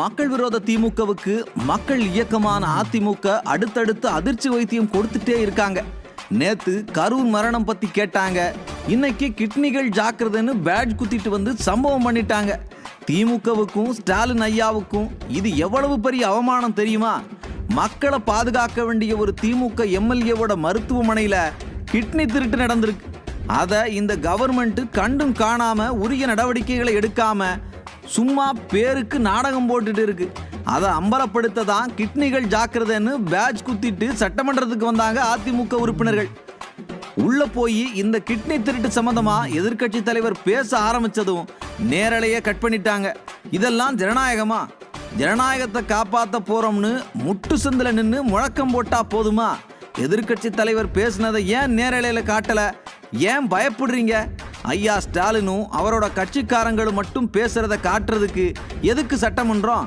மக்கள் விரோத திமுகவுக்கு மக்கள் இயக்கமான அதிமுக அடுத்தடுத்து அதிர்ச்சி வைத்தியம் கொடுத்துட்டே இருக்காங்க. நேத்து கரூர் மரணம் பத்தி கேட்டாங்க, இன்னைக்கு கிட்னிகள் ஜாக்கிரதைன்னு பேட்ஜ் குத்திட்டு வந்து சம்பவம் பண்ணிட்டாங்க. திமுகவுக்கும் ஸ்டாலின் ஐயாவுக்கும் இது எவ்வளவு பெரிய அவமானம் தெரியுமா? மக்களை பாதுகாக்க வேண்டிய ஒரு திமுக எம்எல்ஏவோட மருத்துவமனையில கிட்னி திருட்டு நடந்திருக்கு. அதை இந்த கவர்மெண்ட் கண்டும் காணாம உரிய நடவடிக்கைகளை எடுக்காம சும்மா பேருக்கு நாடகம் போட்டுட்டு இருக்கு. அதை அம்பலப்படுத்த தான் கிட்னிகள் ஜாக்கிரதைன்னு பேட்ஜ் குத்திட்டு சட்டமன்றத்துக்கு வந்தாங்க அதிமுக உறுப்பினர்கள். உள்ள போய் இந்த கிட்னி திருட்டு சம்பந்தமா எதிர்க்கட்சி தலைவர் பேச ஆரம்பிச்சதும் நேரலையே கட் பண்ணிட்டாங்க. இதெல்லாம் ஜனநாயகமா? ஜனநாயகத்தை காப்பாற்ற போறோம்னு முட்டு சந்தில நின்று முழக்கம் போட்டா போதுமா? எதிர்க்கட்சி தலைவர் பேசினதை ஏன் நேரலையில காட்டல? ஏன் பயப்படுறீங்க? ஐயா ஸ்டாலினும் அவரோட கட்சிக்காரங்களும் மட்டும் பேசுறத காட்டுறதுக்கு எதுக்கு சட்டமன்றம்?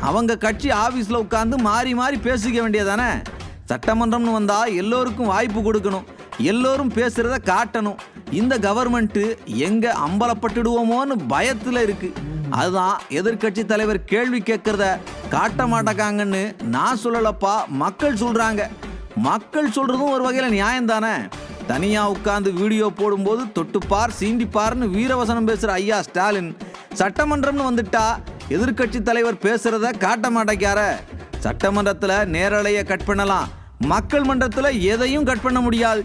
அவங்க கட்சி ஆபீஸ்ல உட்கார்ந்து மாறி மாறி பேசிக்க வேண்டியதானே? சட்டமன்றம்னு வந்தா எல்லோருக்கும் வாய்ப்பு கொடுக்கணும், எல்லோரும் பேசுறத காட்டணும். இந்த கவர்மெண்ட் எங்க அம்பலப்பட்டுடுவோமோன்னு பயத்துல இருக்கு. அதுதான் எதிர்க்கட்சி தலைவர் கேள்வி கேட்கறத காட்ட மாட்டேங்காங்கன்னு நான் சொல்லலப்பா, மக்கள் சொல்றாங்க. மக்கள் சொல்றதும் ஒரு வகையில நியாயம் தானே. தனியா உட்கார்ந்து வீடியோ போடும்போது தொட்டுப்பார் சீண்டிப்பார்னு வீரவசனம் பேசுற ஐயா ஸ்டாலின் சட்டமன்றம்னு வந்துட்டா எதிர்க்கட்சி தலைவர் பேசுறத காட்ட மாட்டேங்கார. சட்டமன்றத்துல நேரலைய கட் பண்ணலாம், மக்கள் மன்றத்துல எதையும் கட் பண்ண முடியாது.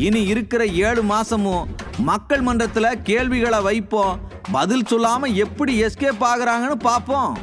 இனி இருக்கிற 7 மாசமும் மக்கள் மன்றத்துல கேள்விகளை வைப்போம், பதில் சொல்லாம எப்படி எஸ்கேப் ஆகுறாங்கன்னு பார்ப்போம்.